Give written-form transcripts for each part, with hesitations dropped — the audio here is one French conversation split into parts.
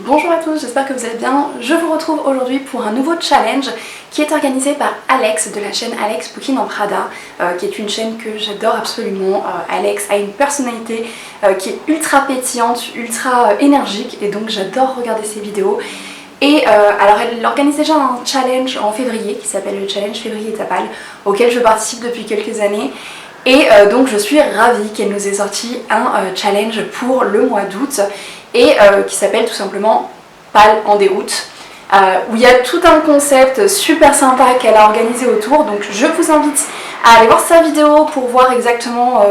Bonjour à tous, j'espère que vous allez bien. Je vous retrouve aujourd'hui pour un nouveau challenge qui est organisé par Alex de la chaîne Alex Booking en Prada, qui est une chaîne que j'adore absolument. Alex a une personnalité qui est ultra pétillante, ultra énergique et donc j'adore regarder ses vidéos. Et alors elle organise déjà un challenge en février qui s'appelle le challenge février Tapal, auquel je participe depuis quelques années. Et donc je suis ravie qu'elle nous ait sorti un challenge pour le mois d'août et qui s'appelle tout simplement Pal en déroute, où il y a tout un concept super sympa qu'elle a organisé autour. Donc je vous invite à aller voir sa vidéo pour voir exactement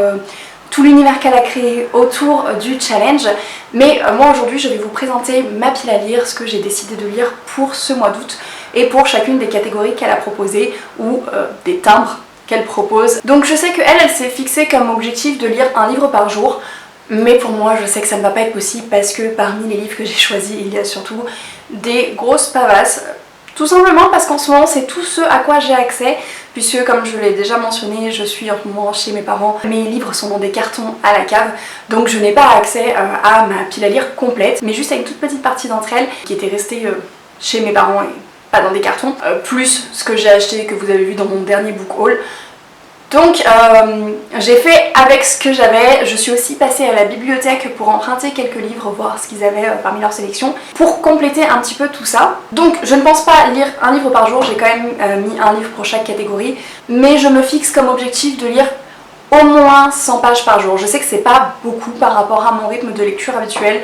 tout l'univers qu'elle a créé autour du challenge. Mais moi aujourd'hui je vais vous présenter ma pile à lire, ce que j'ai décidé de lire pour ce mois d'août et pour chacune des catégories qu'elle a proposées ou des timbres qu'elle propose. Donc je sais qu'elle s'est fixée comme objectif de lire un livre par jour, mais pour moi je sais que ça ne va pas être possible parce que parmi les livres que j'ai choisis il y a surtout des grosses pavasses, tout simplement parce qu'en ce moment c'est tout ce à quoi j'ai accès, puisque comme je l'ai déjà mentionné, je suis en ce moment chez mes parents, mes livres sont dans des cartons à la cave, donc je n'ai pas accès à ma pile à lire complète, mais juste à une toute petite partie d'entre elles qui était restée chez mes parents et pas dans des cartons, plus ce que j'ai acheté que vous avez vu dans mon dernier book haul. Donc j'ai fait avec ce que j'avais. Je suis aussi passée à la bibliothèque pour emprunter quelques livres, voir ce qu'ils avaient parmi leur sélection, pour compléter un petit peu tout ça. Donc je ne pense pas lire un livre par jour, j'ai quand même mis un livre pour chaque catégorie, mais je me fixe comme objectif de lire au moins 100 pages par jour. Je sais que c'est pas beaucoup par rapport à mon rythme de lecture habituel,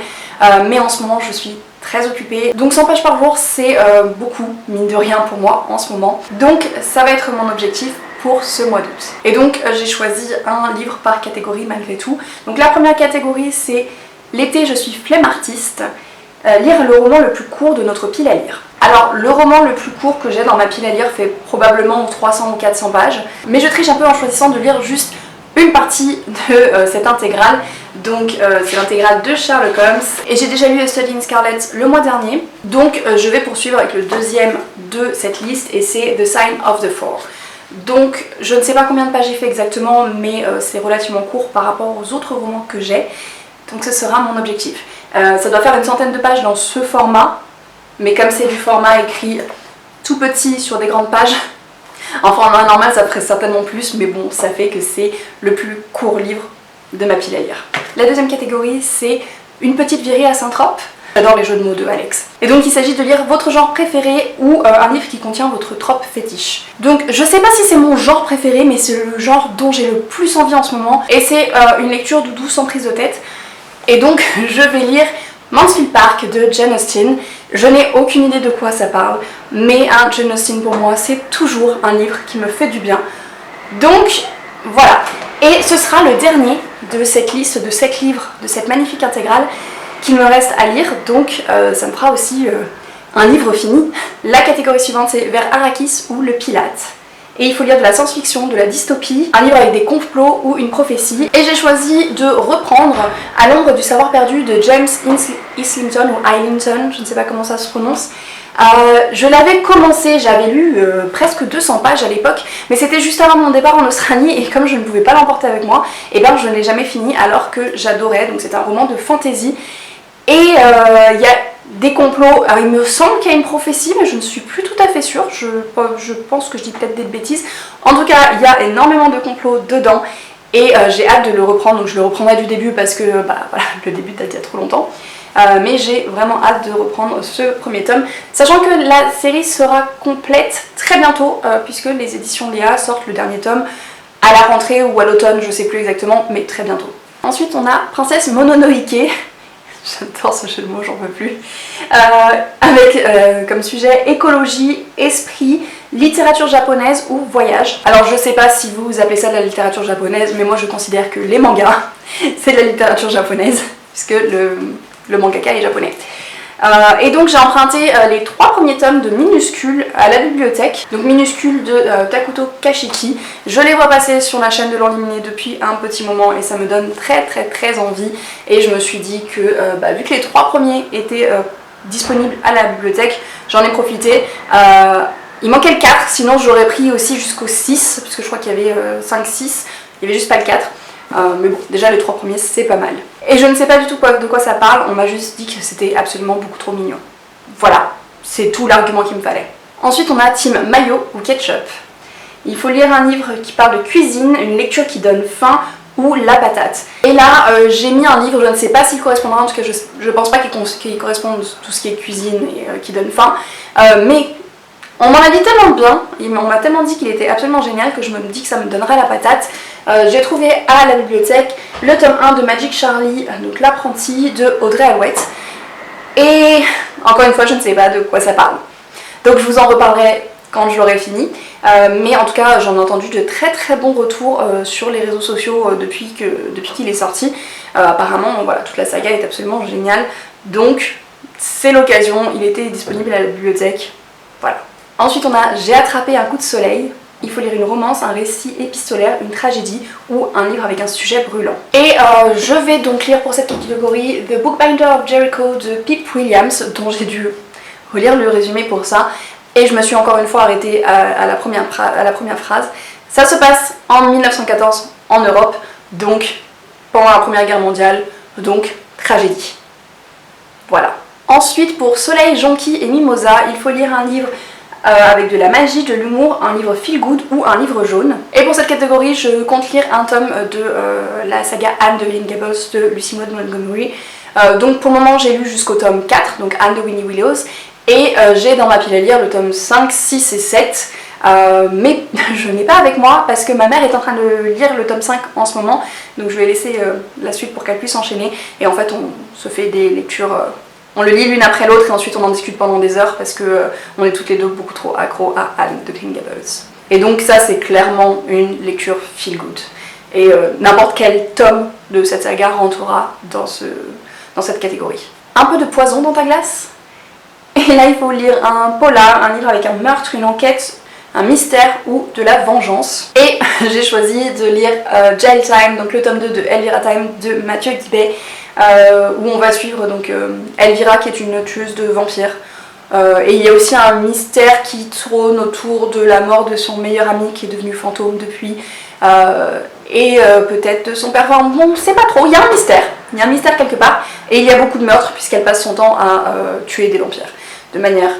mais en ce moment je suis très occupée. Donc 100 pages par jour c'est beaucoup, mine de rien pour moi en ce moment. Donc ça va être mon objectif pour ce mois d'août. Et donc j'ai choisi un livre par catégorie malgré tout. Donc la première catégorie c'est l'été je suis flemme artiste, lire le roman le plus court de notre pile à lire. Alors le roman le plus court que j'ai dans ma pile à lire fait probablement 300 ou 400 pages, mais je triche un peu en choisissant de lire juste une partie de cette intégrale. Donc c'est l'intégrale de Sherlock Holmes et j'ai déjà lu A Study in Scarlet le mois dernier, donc je vais poursuivre avec le deuxième de cette liste et c'est The Sign of the Four. Donc je ne sais pas combien de pages j'ai fait exactement, mais c'est relativement court par rapport aux autres romans que j'ai, donc ce sera mon objectif. Ça doit faire une centaine de pages dans ce format, mais comme c'est du format écrit tout petit sur des grandes pages, en format normal ça ferait certainement plus, mais bon, ça fait que c'est le plus court livre de ma pile à lire. La deuxième catégorie c'est une petite virée à Saint-Trope. J'adore les jeux de mots de Alex. Et donc il s'agit de lire votre genre préféré ou un livre qui contient votre trope fétiche. Donc je sais pas si c'est mon genre préféré, mais c'est le genre dont j'ai le plus envie en ce moment. Et c'est une lecture doudou sans prise de tête. Et donc je vais lire Mansfield Park de Jane Austen. Je n'ai aucune idée de quoi ça parle, mais Jane Austen pour moi c'est toujours un livre qui me fait du bien. Donc voilà. Et ce sera le dernier de cette liste de 7 livres, de cette magnifique intégrale qu'il me reste à lire, donc ça me fera aussi un livre fini. La catégorie suivante c'est Vers Arrakis ou Le Pilate. Et il faut lire de la science-fiction, de la dystopie, un livre avec des complots ou une prophétie. Et j'ai choisi de reprendre À l'ombre du savoir perdu de James Islington ou Islington, je ne sais pas comment ça se prononce. Je l'avais commencé, j'avais lu presque 200 pages à l'époque, mais c'était juste avant mon départ en Australie et comme je ne pouvais pas l'emporter avec moi, et ben je ne l'ai jamais fini alors que j'adorais. Donc c'est un roman de fantasy. Et il y a des complots, alors il me semble qu'il y a une prophétie mais je ne suis plus tout à fait sûre, je pense que je dis peut-être des bêtises. En tout cas il y a énormément de complots dedans et j'ai hâte de le reprendre, donc je le reprendrai du début parce que voilà, le début date il y a trop longtemps. Mais j'ai vraiment hâte de reprendre ce premier tome, sachant que la série sera complète très bientôt puisque les éditions Léa sortent le dernier tome à la rentrée ou à l'automne, je sais plus exactement, mais très bientôt. Ensuite on a Princesse Mononoke. J'adore ce jeu de mots, j'en peux plus. Avec comme sujet écologie, esprit, littérature japonaise ou voyage. Alors je sais pas si vous appelez ça de la littérature japonaise, mais moi je considère que les mangas c'est de la littérature japonaise, puisque le mangaka est japonais. Et donc j'ai emprunté les 3 premiers tomes de Minuscule à la bibliothèque. Donc Minuscule de Takuto Kashiki. Je les vois passer sur la chaîne de l'Enluminé depuis un petit moment et ça me donne très envie. Et je me suis dit que vu que les 3 premiers étaient disponibles à la bibliothèque, j'en ai profité. Il manquait le 4, sinon j'aurais pris aussi jusqu'au 6, puisque je crois qu'il y avait 5-6, il n'y avait juste pas le 4. Mais bon, déjà les 3 premiers c'est pas mal. Et je ne sais pas du tout de quoi ça parle, on m'a juste dit que c'était absolument beaucoup trop mignon. Voilà, c'est tout l'argument qu'il me fallait. Ensuite on a Team Mayo ou Ketchup. Il faut lire un livre qui parle de cuisine, une lecture qui donne faim ou la patate. Et là j'ai mis un livre, je ne sais pas s'il correspondra, en tout cas je pense pas qu'il corresponde à tout ce qui est cuisine et qui donne faim, mais on m'en a dit tellement bien, on m'a tellement dit qu'il était absolument génial que je me dis que ça me donnerait la patate. J'ai trouvé à la bibliothèque le tome 1 de Magic Charlie, donc l'apprenti de Audrey Alouette. Et encore une fois je ne sais pas de quoi ça parle. Donc je vous en reparlerai quand je l'aurai fini. Mais en tout cas j'en ai entendu de très bons retours sur les réseaux sociaux depuis qu'il est sorti. Apparemment voilà, toute la saga est absolument géniale. Donc c'est l'occasion, il était disponible à la bibliothèque. Voilà. Ensuite on a J'ai attrapé un coup de soleil. Il faut lire une romance, un récit épistolaire, une tragédie ou un livre avec un sujet brûlant. Et je vais donc lire pour cette catégorie The Bookbinder of Jericho de Pip Williams, dont j'ai dû relire le résumé pour ça. Et je me suis encore une fois arrêtée à la première phrase. Ça se passe en 1914 en Europe, donc pendant la Première Guerre mondiale, donc tragédie. Voilà. Ensuite pour Soleil, Jonquille et Mimosa, il faut lire un livre avec de la magie, de l'humour, un livre feel good ou un livre jaune. Et pour cette catégorie, je compte lire un tome de la saga Anne de Green Gables de Lucy Maud Montgomery. Donc pour le moment j'ai lu jusqu'au tome 4, donc Anne de Winnie Willows, et j'ai dans ma pile à lire le tome 5, 6 et 7. Mais je n'ai pas avec moi parce que ma mère est en train de lire le tome 5 en ce moment, donc je vais laisser la suite pour qu'elle puisse enchaîner. Et en fait on se fait des lectures... on le lit l'une après l'autre et ensuite on en discute pendant des heures parce que on est toutes les deux beaucoup trop accros à Anne de Green Gables. Et donc ça c'est clairement une lecture feel good. Et n'importe quel tome de cette saga rentrera dans cette catégorie. Un peu de poison dans ta glace. Et là il faut lire un polar, un livre avec un meurtre, une enquête, un mystère ou de la vengeance. Et j'ai choisi de lire Jail Time, donc le tome 2 de Elvira Time de Mathieu Guibet. Où on va suivre donc Elvira qui est une tueuse de vampires, et il y a aussi un mystère qui trône autour de la mort de son meilleur ami qui est devenu fantôme depuis, et peut-être de son père, enfin, bon, on sait pas trop, il y a un mystère quelque part, et il y a beaucoup de meurtres puisqu'elle passe son temps à tuer des vampires de manière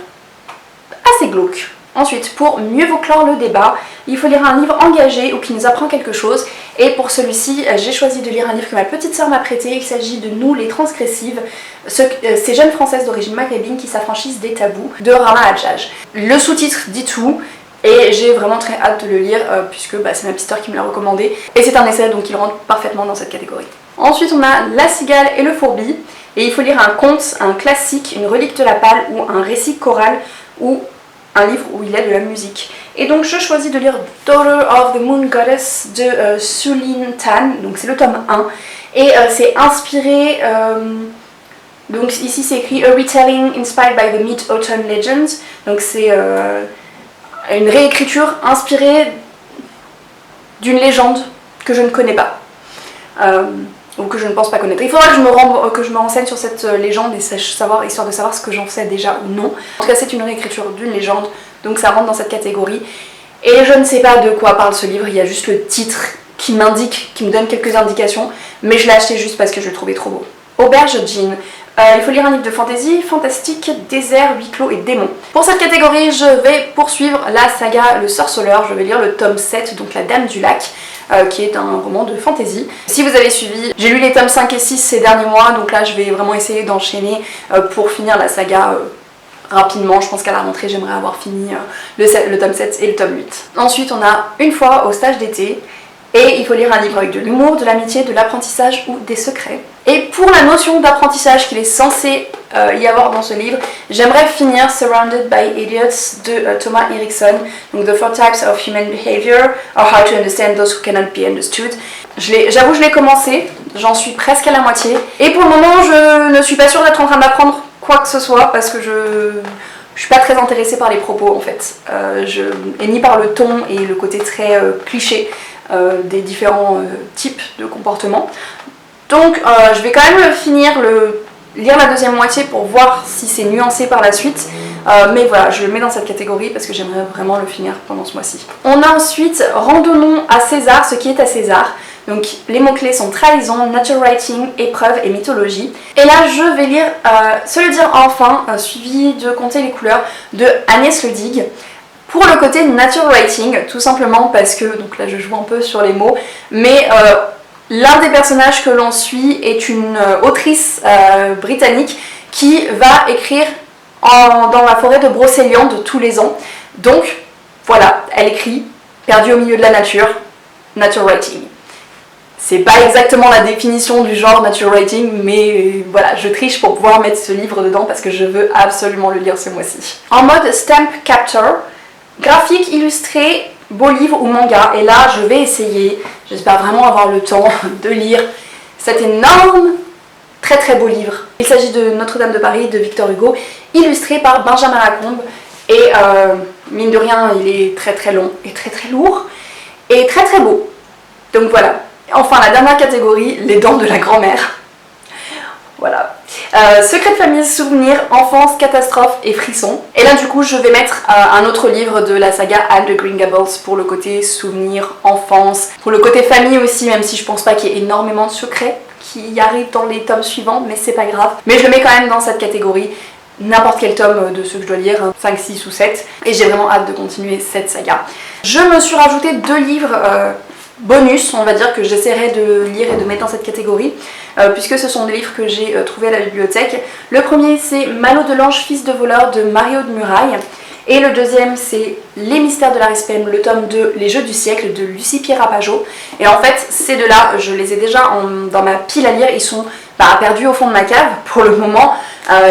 assez glauque. Ensuite, pour mieux vous clore le débat, il faut lire un livre engagé ou qui nous apprend quelque chose. Et pour celui-ci, j'ai choisi de lire un livre que ma petite sœur m'a prêté. Il s'agit de Nous les transgressives, ces jeunes françaises d'origine maghrébine qui s'affranchissent des tabous, de Rama Hadjadj. Le sous-titre dit tout. Et j'ai vraiment très hâte de le lire puisque c'est ma petite sœur qui me l'a recommandé. Et c'est un essai donc il rentre parfaitement dans cette catégorie. Ensuite on a La Cigale et le Fourbi. Et il faut lire un conte, un classique, une relique de la Palle ou un récit choral ou un livre où il y a de la musique. Et donc je choisis de lire Daughter of the Moon Goddess de Sulin Tan, donc c'est le tome 1. Et c'est inspiré, donc ici c'est écrit A Retelling Inspired by the Mid-Autumn Legends. Donc c'est une réécriture inspirée d'une légende que je ne connais pas. Ou que je ne pense pas connaître. Il faudra que je me renseigne sur cette légende et histoire de savoir ce que j'en sais déjà ou non. En tout cas c'est une réécriture d'une légende, donc ça rentre dans cette catégorie. Et je ne sais pas de quoi parle ce livre, il y a juste le titre qui m'indique, qui me donne quelques indications, mais je l'ai acheté juste parce que je le trouvais trop beau. Auberge Jean. Il faut lire un livre de fantasy, fantastique, désert, huis clos et démons. Pour cette catégorie, je vais poursuivre la saga Le Sorceleur. Je vais lire le tome 7, donc La Dame du Lac, qui est un roman de fantasy. Si vous avez suivi, j'ai lu les tomes 5 et 6 ces derniers mois, donc là je vais vraiment essayer d'enchaîner pour finir la saga rapidement. Je pense qu'à la rentrée, j'aimerais avoir fini le tome 7 et le tome 8. Ensuite, on a Une fois au stage d'été. Et il faut lire un livre avec de l'humour, de l'amitié, de l'apprentissage ou des secrets. Et pour la notion d'apprentissage qu'il est censé y avoir dans ce livre, j'aimerais finir Surrounded by Idiots de Thomas Erikson, donc The Four Types of Human Behavior, or How to Understand Those Who Cannot Be Understood. J'avoue, je l'ai commencé, j'en suis presque à la moitié. Et pour le moment, je ne suis pas sûre d'être en train d'apprendre quoi que ce soit, parce que je suis pas très intéressée par les propos en fait. Et ni par le ton et le côté très cliché des différents types de comportements. Donc je vais quand même lire la deuxième moitié pour voir si c'est nuancé par la suite. Mais voilà, je le mets dans cette catégorie parce que j'aimerais vraiment le finir pendant ce mois-ci. On a ensuite Randonnons à César, ce qui est à César, Donc les mots-clés sont trahison, nature writing, épreuve et mythologie. Et là je vais lire Se le dire enfin, suivi de Compter les couleurs de Agnès Ledig. Pour le côté nature writing, tout simplement parce que, donc là je joue un peu sur les mots, mais l'un des personnages que l'on suit est une autrice britannique qui va écrire dans la forêt de Brocéliande tous les ans. Donc voilà, elle écrit Perdue au milieu de la nature, nature writing. C'est pas exactement la définition du genre nature writing, mais voilà, je triche pour pouvoir mettre ce livre dedans parce que je veux absolument le lire ce mois-ci. En mode stamp capture, graphique, illustré, beau livre ou manga, et là je vais essayer, j'espère vraiment avoir le temps de lire cet énorme, très très beau livre. Il s'agit de Notre-Dame de Paris de Victor Hugo, illustré par Benjamin Lacombe, et mine de rien il est très très long et très très lourd, et très très beau. Donc voilà. Enfin la dernière catégorie, les dents de la grand-mère. Voilà. Secret de famille, souvenirs, enfance, catastrophe et frissons. Et là du coup je vais mettre un autre livre de la saga Anne de Green Gables pour le côté souvenirs, enfance, pour le côté famille aussi, même si je pense pas qu'il y ait énormément de secrets qui arrivent dans les tomes suivants, mais c'est pas grave. Mais je le mets quand même dans cette catégorie, n'importe quel tome de ceux que je dois lire, 5, 6 ou 7, et j'ai vraiment hâte de continuer cette saga. Je me suis rajouté 2 livres bonus, on va dire, que j'essaierai de lire et de mettre dans cette catégorie, puisque ce sont des livres que j'ai trouvés à la bibliothèque. Le premier c'est Malo de l'Ange, fils de voleur de Mario de Muraille, et le deuxième c'est Les mystères de la Rispem, le tome 2, Les jeux du siècle de Lucie Pierre-Rapageau. Et en fait ces deux-là, je les ai déjà dans ma pile à lire, ils sont perdus au fond de ma cave pour le moment,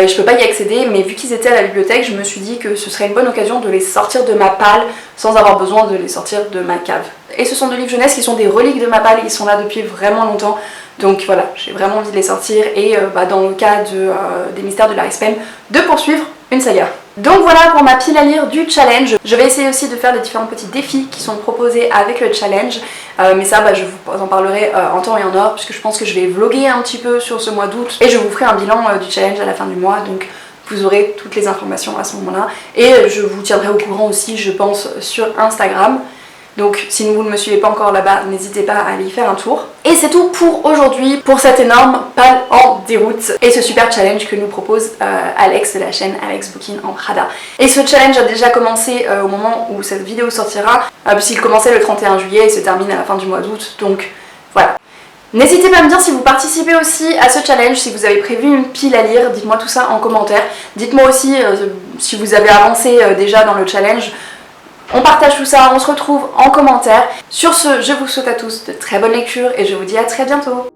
et je peux pas y accéder, mais vu qu'ils étaient à la bibliothèque, je me suis dit que ce serait une bonne occasion de les sortir de ma palle sans avoir besoin de les sortir de ma cave. Et ce sont 2 livres jeunesse qui sont des reliques de ma palle, ils sont là depuis vraiment longtemps, donc voilà, j'ai vraiment envie de les sortir, et dans le cas des mystères de la Rispem, de poursuivre une saga. Donc voilà pour ma pile à lire du challenge. Je vais essayer aussi de faire des différents petits défis qui sont proposés avec le challenge, mais ça je vous en parlerai en temps et en heure, puisque je pense que je vais vlogger un petit peu sur ce mois d'août, et je vous ferai un bilan du challenge à la fin du mois, donc vous aurez toutes les informations à ce moment-là, et je vous tiendrai au courant aussi, je pense, sur Instagram. Donc si vous ne me suivez pas encore là-bas, n'hésitez pas à aller y faire un tour. Et c'est tout pour aujourd'hui, pour cette énorme palle en déroute et ce super challenge que nous propose Alex de la chaîne Alex Booking en Prada. Et ce challenge a déjà commencé au moment où cette vidéo sortira, puisqu'il commençait le 31 juillet et se termine à la fin du mois d'août, donc voilà. N'hésitez pas à me dire si vous participez aussi à ce challenge, si vous avez prévu une pile à lire, dites-moi tout ça en commentaire. Dites-moi aussi si vous avez avancé déjà dans le challenge. On partage tout ça, on se retrouve en commentaire. Sur ce, je vous souhaite à tous de très bonnes lectures et je vous dis à très bientôt.